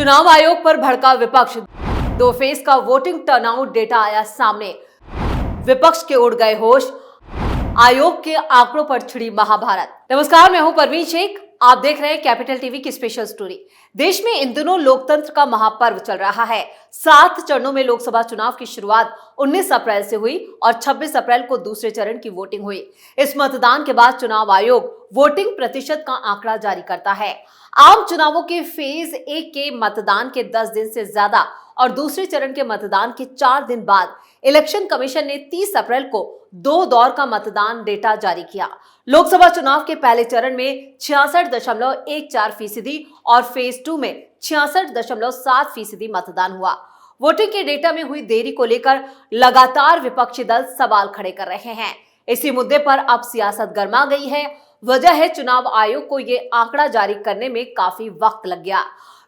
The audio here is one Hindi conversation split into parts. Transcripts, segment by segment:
चुनाव आयोग पर भड़का विपक्ष। दो फेज का वोटिंग टर्नआउट डेटा आया सामने। विपक्ष के उड़ गए होश। आयोग के आंकड़ों पर छिड़ी महाभारत। नमस्कार, मैं हूं परवीन शेख। आप देख रहे हैं कैपिटल टीवी की स्पेशल स्टोरी। देश में इन दिनों लोकतंत्र का महापर्व चल रहा है। 7 चरणों में लोकसभा चुनाव की शुरुआत 19 अप्रैल से हुई और 26 अप्रैल को दूसरे चरण की वोटिंग हुई। इस मतदान के बाद चुनाव आयोग वोटिंग प्रतिशत का आंकड़ा जारी करता है। आम चुनावों के फेज 1 के मतदान के 10 दिन से ज्यादा और दूसरे चरण के मतदान के 4 दिन बाद इलेक्शन कमीशन ने 30 अप्रैल को 2 दौर का मतदान डेटा जारी किया। लोकसभा चुनाव के पहले चरण में 66.14% और फेज 2 में 66.7% मतदान हुआ। वोटिंग के डेटा में हुई देरी को लेकर लगातार विपक्षी दल सवाल खड़े कर रहे हैं। इसी मुद्दे पर अब सियासत गर्मा गई है। वजह है चुनाव आयोग को ये आंकड़ा जारी करने में काफी वक्त लग गया।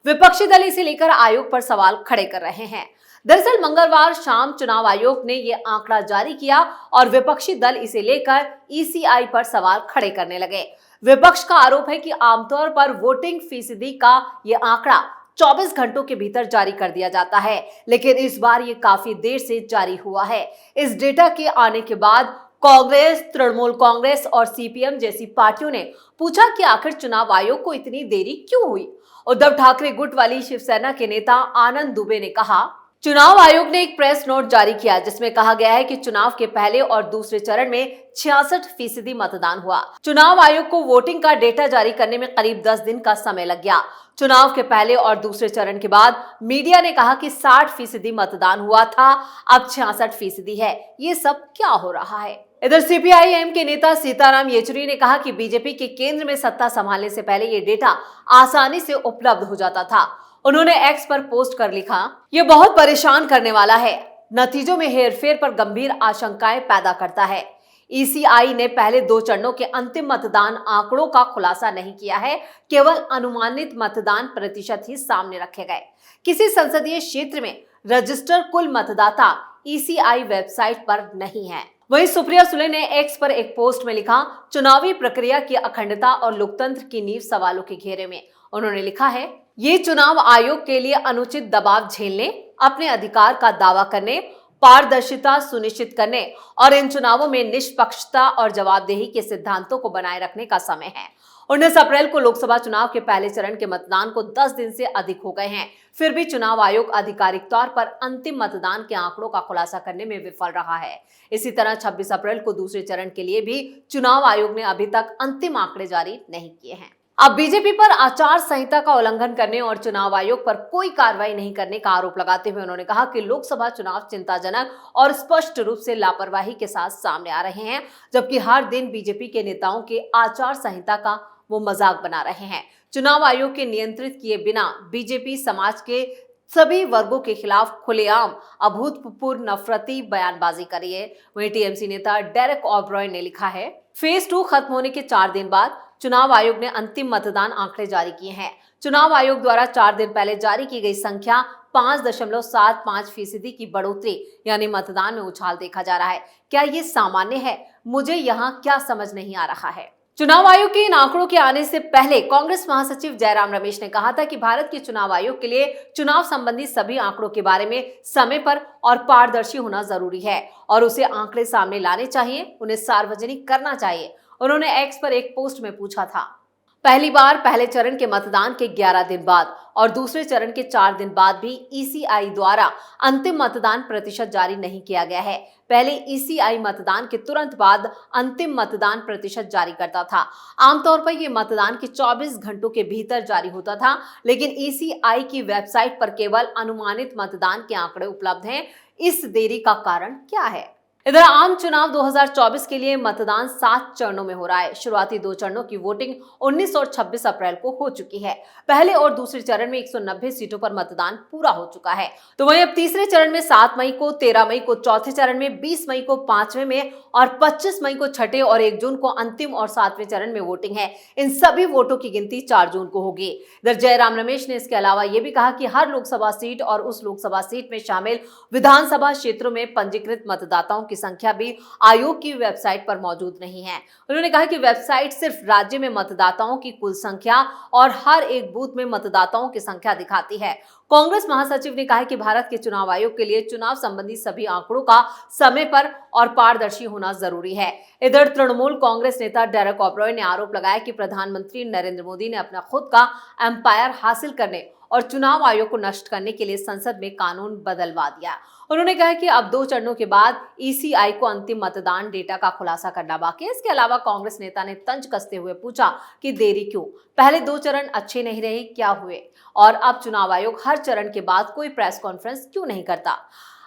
विपक्षी दल इसे लेकर आयोग पर सवाल खड़े कर रहे हैं। दरअसल मंगलवार शाम चुनाव आयोग ने ये आंकड़ा जारी किया और विपक्षी दल इसे लेकर ईसीआई पर सवाल खड़े करने लगे। विपक्ष का आरोप है कि आमतौर पर वोटिंग फीसदी का ये आंकड़ा 24 घंटों के भीतर जारी कर दिया जाता है, लेकिन इस बार ये काफी देर से जारी हुआ है। इस डेटा के आने के बाद कांग्रेस, तृणमूल कांग्रेस और सीपीएम जैसी पार्टियों ने पूछा कि आखिर चुनाव आयोग को इतनी देरी क्यों हुई। उद्धव ठाकरे गुट वाली शिवसेना के नेता आनंद दुबे ने कहा, चुनाव आयोग ने एक प्रेस नोट जारी किया जिसमें कहा गया है कि चुनाव के पहले और दूसरे चरण में 66% मतदान हुआ। चुनाव आयोग को वोटिंग का डेटा जारी करने में करीब 10 दिन का समय लग गया। चुनाव के पहले और दूसरे चरण के बाद मीडिया ने कहा कि 60% मतदान हुआ था, अब 66% है। ये सब क्या हो रहा है? इधर सीपीआईएम के नेता सीताराम येचुरी ने कहा कि बीजेपी के केंद्र में सत्ता संभालने से पहले ये डेटा आसानी से उपलब्ध हो जाता था। उन्होंने एक्स पर पोस्ट कर लिखा, ये बहुत परेशान करने वाला है, नतीजों में हेरफेर पर गंभीर आशंकाएं पैदा करता है। ईसीआई ने पहले 2 चरणों के अंतिम मतदान आंकड़ों का खुलासा नहीं किया है, केवल अनुमानित मतदान प्रतिशत ही सामने रखे गए। किसी संसदीय क्षेत्र में रजिस्टर कुल मतदाता ईसीआई वेबसाइट पर नहीं है। वहीं सुप्रिया सुले ने एक्स पर एक पोस्ट में लिखा, चुनावी प्रक्रिया की अखंडता और लोकतंत्र की नींव सवालों के घेरे में। उन्होंने लिखा है, ये चुनाव आयोग के लिए अनुचित दबाव झेलने, अपने अधिकार का दावा करने, पारदर्शिता सुनिश्चित करने और इन चुनावों में निष्पक्षता और जवाबदेही के सिद्धांतों को बनाए रखने का समय है। 19 अप्रैल को लोकसभा चुनाव के पहले चरण के मतदान को 10 दिन से अधिक हो गए हैं। फिर भी चुनाव आयोग आधिकारिक तौर पर अंतिम मतदान के आंकड़ों का खुलासा करने में विफल रहा है। इसी तरह 26 अप्रैल को दूसरे चरण के लिए भी चुनाव आयोग ने अभी तक अंतिम आंकड़े जारी नहीं किए हैं। अब बीजेपी पर आचार संहिता का उल्लंघन करने और चुनाव आयोग पर कोई कार्रवाई नहीं करने का आरोप लगाते हुए उन्होंने कहा कि लोकसभा चुनाव चिंताजनक और स्पष्ट रूप से लापरवाही के साथ सामने आ रहे हैं, जबकि हर दिन बीजेपी के नेताओं के आचार संहिता का वो मजाक बना रहे हैं। चुनाव आयोग के नियंत्रित किए बिना बीजेपी समाज के सभी वर्गों के खिलाफ खुलेआम अभूतपूर्व नफरती बयानबाजी कर रही है। वहीं टीएमसी नेता डेरेक ओब्रायन ने लिखा है, फेज 2 खत्म होने के 4 दिन बाद चुनाव आयोग ने अंतिम मतदान आंकड़े जारी किए हैं। चुनाव आयोग द्वारा 4 दिन पहले जारी की गई संख्या 5.75% की बढ़ोतरी यानी मतदान में उछाल देखा जा रहा है। क्या ये सामान्य है? मुझे यहाँ क्या समझ नहीं आ रहा है। चुनाव आयोग के इन आंकड़ों के आने से पहले कांग्रेस महासचिव जयराम रमेश ने कहा था कि भारत के चुनाव आयोग के लिए चुनाव संबंधी सभी आंकड़ों के बारे में समय पर और पारदर्शी होना जरूरी है और उसे आंकड़े सामने लाने चाहिए, उन्हें सार्वजनिक करना चाहिए। उन्होंने एक्स पर एक पोस्ट में पूछा था, पहली बार पहले चरण के मतदान के 11 दिन बाद और दूसरे चरण के 4 दिन बाद भी ईसीआई द्वारा अंतिम मतदान प्रतिशत जारी नहीं किया गया है। पहले ईसीआई मतदान के तुरंत बाद अंतिम मतदान प्रतिशत जारी करता था। आमतौर पर यह मतदान के 24 घंटों के भीतर जारी होता था, लेकिन ईसीआई की वेबसाइट पर केवल अनुमानित मतदान के आंकड़े उपलब्ध हैं। इस देरी का कारण क्या है? इधर आम चुनाव 2024 के लिए मतदान 7 चरणों में हो रहा है। शुरुआती 2 चरणों की वोटिंग 19 और 26 अप्रैल को हो चुकी है। पहले और दूसरे चरण में 190 सीटों पर मतदान पूरा हो चुका है। तो वहीं अब तीसरे चरण में 7 मई को, 13 मई को चौथे चरण में, 20 मई को 5वें में और 25 मई को छठे और 1 जून को अंतिम और 7वें चरण में वोटिंग है। इन सभी वोटों की गिनती 4 जून को होगी। इधर जयराम रमेश ने इसके अलावा यह भी कहा कि हर लोकसभा सीट और उस लोकसभा सीट में शामिल विधानसभा क्षेत्रों में पंजीकृत मतदाताओं की संख्या भी आयोग की वेबसाइट पर मौजूद नहीं है। उन्होंने कहा कि वेबसाइट सिर्फ राज्य में मतदाताओं की कुल संख्या और हर एक बूथ में मतदाताओं की संख्या दिखाती है। कांग्रेस महासचिव ने कहा कि भारत के चुनाव आयोग के लिए चुनाव संबंधी सभी आंकड़ों का समय पर और पारदर्शी होना जरूरी है। इधर तृणमूल कांग्रेस नेता डेरेक ओब्राय ने आरोप लगाया कि प्रधानमंत्री नरेंद्र मोदी ने अपना खुद का एम्पायर हासिल करने और चुनाव आयोग को नष्ट करने के लिए संसद में कानून बदलवा दिया। उन्होंने कहा कि अब 2 चरणों के बाद ईसीआई को अंतिम मतदान डेटा का खुलासा करना बाकी है। इसके अलावा कांग्रेस नेता ने तंज कसते हुए पूछा कि देरी क्यों, पहले 2 चरण अच्छे नहीं रहे, क्या हुए, और अब चुनाव आयोग हर चरण के बाद कोई प्रेस कॉन्फ्रेंस क्यों नहीं करता।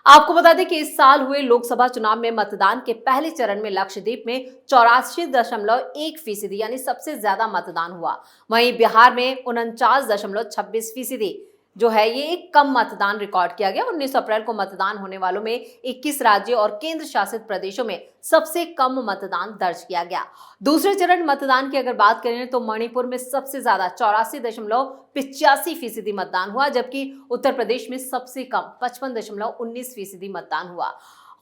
आपको बता दें कि इस साल हुए लोकसभा चुनाव में मतदान के पहले चरण में लक्षद्वीप में 84.1% यानी सबसे ज्यादा मतदान हुआ। वहीं बिहार में 49.26% जो है ये एक कम मतदान रिकॉर्ड किया गया। 19 अप्रैल को मतदान होने वालों में 21 राज्यों और केंद्र शासित प्रदेशों में सबसे कम मतदान दर्ज किया गया। दूसरे चरण मतदान की अगर बात करें तो मणिपुर में सबसे ज्यादा 84.85% मतदान हुआ, जबकि उत्तर प्रदेश में सबसे कम 55.19% मतदान हुआ।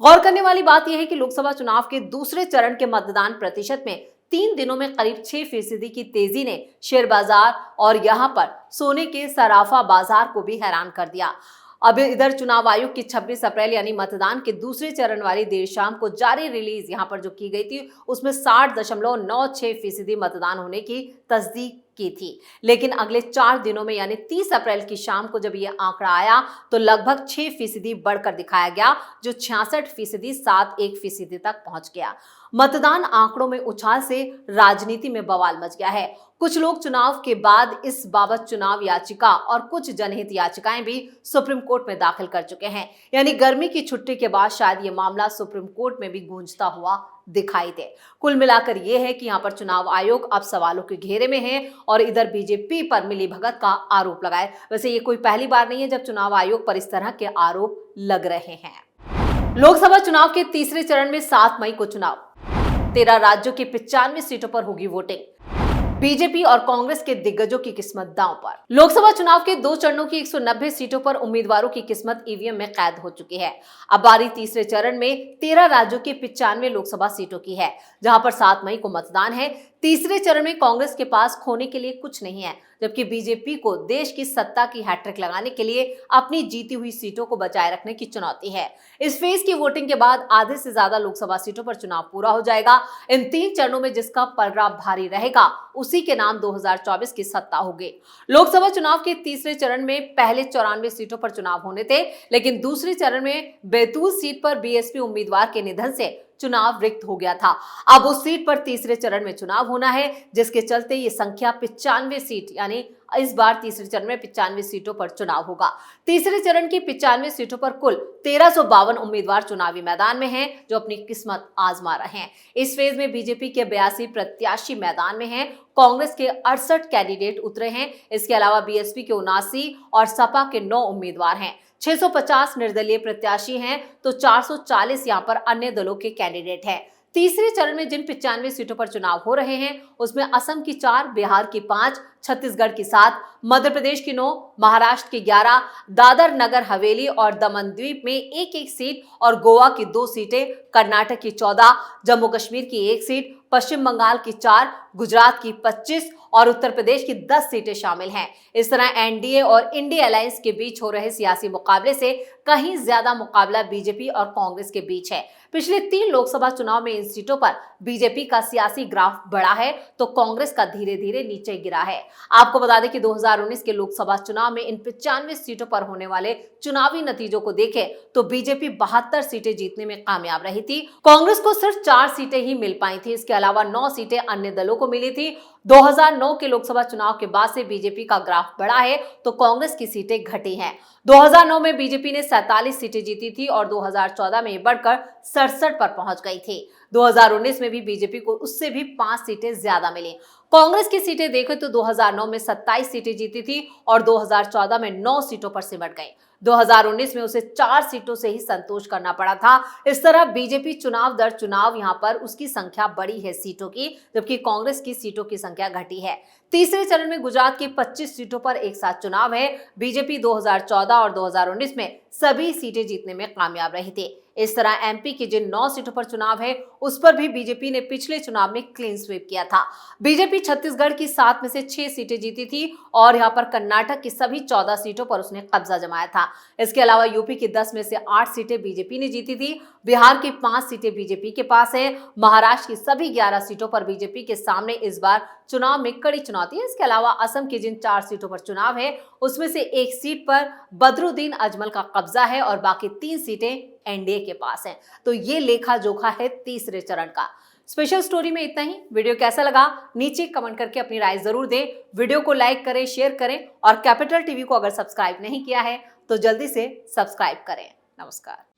गौर करने वाली बात यह है कि लोकसभा चुनाव के दूसरे चरण के मतदान प्रतिशत में 3 दिनों में करीब 6% की तेजी ने शेयर बाजार और यहां पर सोने के सराफा बाजार को भी हैरान कर दिया। अब इधर चुनाव आयोग की 26 अप्रैल यानी मतदान के दूसरे चरण वाली देर शाम को जारी रिलीज यहां पर जो की गई थी उसमें 60.96% मतदान होने की तस्दीक की थी, लेकिन अगले 4 दिनों में यानी 30 अप्रैल की शाम को जब यह आंकड़ा आया तो लगभग 6% बढ़कर दिखाया गया, जो 66% 71% तक पहुंच गया। मतदान आंकड़ों में उछाल से राजनीति में बवाल मच गया है। कुछ लोग चुनाव के बाद इस बाबत चुनाव याचिका और कुछ जनहित याचिकाएं भी सुप्रीम कोर्ट में दाखिल कर चुके हैं, यानी गर्मी की छुट्टी के बाद शायद ये मामला सुप्रीम कोर्ट में भी गूंजता हुआ दिखाई दे। कुल मिलाकर यह है कि यहाँ पर चुनाव आयोग अब सवालों के घेरे में है और इधर बीजेपी पर मिलीभगत का आरोप लगाए। वैसे ये कोई पहली बार नहीं है जब चुनाव आयोग पर इस तरह के आरोप लग रहे हैं। लोकसभा चुनाव के तीसरे चरण में 7 मई को चुनाव, 13 राज्यों की 95 सीटों पर होगी वोटिंग। बीजेपी और कांग्रेस के दिग्गजों की किस्मत दांव पर। लोकसभा चुनाव के 2 चरणों की 190 सीटों पर उम्मीदवारों की किस्मत ईवीएम में कैद हो चुकी है। अब बारी तीसरे चरण में 13 राज्यों की 95 लोकसभा सीटों की है, जहां पर 7 मई को मतदान है। तीसरे चरण में कांग्रेस के पास खोने के लिए कुछ नहीं है, जबकि बीजेपी को देश की सत्ता की हैट्रिक लगाने के लिए अपनी जीती हुई सीटों को बचाए रखने की चुनौती है। इस फेज की वोटिंग के बाद आधे से ज्यादा लोकसभा सीटों पर चुनाव पूरा हो जाएगा। इन 3 चरणों में जिसका पलड़ा भारी रहेगा उसी के नाम 2024 की सत्ता होगी। लोकसभा चुनाव के तीसरे चरण में पहले 94 सीटों पर चुनाव होने थे, लेकिन दूसरे चरण में बैतूल सीट पर बीएसपी उम्मीदवार के निधन से चुनाव रिक्त हो गया था। अब उस सीट पर तीसरे चरण में चुनाव होना है, जिसके चलते ये संख्या 95 सीट यानी इस बार तीसरे चरण में 95 सीटों पर चुनाव होगा। तीसरे चरण की 95 सीटों पर कुल 1352 उम्मीदवार चुनावी मैदान में हैं, जो अपनी किस्मत आजमा रहे हैं। इस फेज में बीजेपी के 82 प्रत्याशी मैदान में हैं, कांग्रेस के 68 कैंडिडेट उतरे हैं। इसके अलावा बीएसपी के 79 और सपा के 9 उम्मीदवार हैं। 650 निर्दलीय प्रत्याशी हैं तो 440 यहां पर अन्य दलों के कैंडिडेट हैं। तीसरे चरण में जिन 95 सीटों पर चुनाव हो रहे हैं उसमें असम की 4, बिहार की 5, छत्तीसगढ़ की 7, मध्य प्रदेश की 9, महाराष्ट्र की 11, दादर नगर हवेली और दमन द्वीप में 1-1 सीट और गोवा की 2 सीटें, कर्नाटक की 14, जम्मू कश्मीर की 1 सीट, पश्चिम बंगाल की 4, गुजरात की 25 और उत्तर प्रदेश की 10 सीटें शामिल हैं। इस तरह एनडीए और इंडिया अलायंस के बीच हो रहे सियासी मुकाबले से कहीं ज्यादा मुकाबला बीजेपी और कांग्रेस के बीच है। पिछले 3 लोकसभा चुनाव में इन सीटों पर बीजेपी का सियासी ग्राफ बढ़ा है तो कांग्रेस का धीरे धीरे नीचे गिरा है। आपको बता दें कि 2019 के लोकसभा चुनाव में इन 95 सीटों पर होने वाले चुनावी नतीजों को देखें तो बीजेपी 72 सीटें जीतने में कामयाब रही थी। कांग्रेस को सिर्फ 4 सीटें ही मिल पाई थी। इसके अलावा 9 सीटें अन्य दलों को मिली थी। 2009 के लोकसभा चुनाव के बाद से बीजेपी का ग्राफ बढ़ा है तो कांग्रेस की सीटें घटी हैं। 2009 में बीजेपी ने 47 सीटें जीती थी और 2014 में ये बढ़कर 67 पर पहुंच गई थी। 2019 में भी बीजेपी को उससे भी 5 सीटें ज्यादा मिली। कांग्रेस की सीटें देखें तो 2009 में 27 सीटें जीती थी और 2014 में 9 सीटों पर सिमट गई। 2019 में उसे 4 सीटों से ही संतोष करना पड़ा था। इस तरह बीजेपी चुनाव दर चुनाव यहां पर उसकी संख्या बढ़ी है सीटों की, जबकि कांग्रेस की सीटों की संख्या घटी है। तीसरे चरण में गुजरात की 25 सीटों पर एक साथ चुनाव है। बीजेपी 2014 और 2019 में सभी सीटें जीतने में कामयाब रही थी। इस तरह एमपी की जिन 9 सीटों पर चुनाव है उस पर भी बीजेपी ने पिछले चुनाव में क्लीन स्वीप किया था। बीजेपी छत्तीसगढ़ की 7 में से 6 सीटें जीती थी और यहां पर कर्नाटक की सभी 14 सीटों पर उसने कब्जा जमाया था। इसके अलावा यूपी की 10 में से 8 सीटें बीजेपी ने जीती थी। बिहार की 5 सीटें बीजेपी के पास है। महाराष्ट्र की सभी 11 सीटों पर बीजेपी के सामने इस बार चुनाव में कड़ी चुनौती है। इसके अलावा असम की जिन 4 सीटों पर चुनाव है उसमें से एक सीट पर बदरुद्दीन अजमल का कब्जा है और बाकी 3 सीटें एनडीए के पास हैं। तो ये लेखा जोखा है तीसरे चरण का। स्पेशल स्टोरी में इतना ही। वीडियो कैसा लगा नीचे कमेंट करके अपनी राय जरूर दें। वीडियो को लाइक करें, शेयर करें और कैपिटल टीवी को अगर सब्सक्राइब नहीं किया है तो जल्दी से सब्सक्राइब करें। नमस्कार।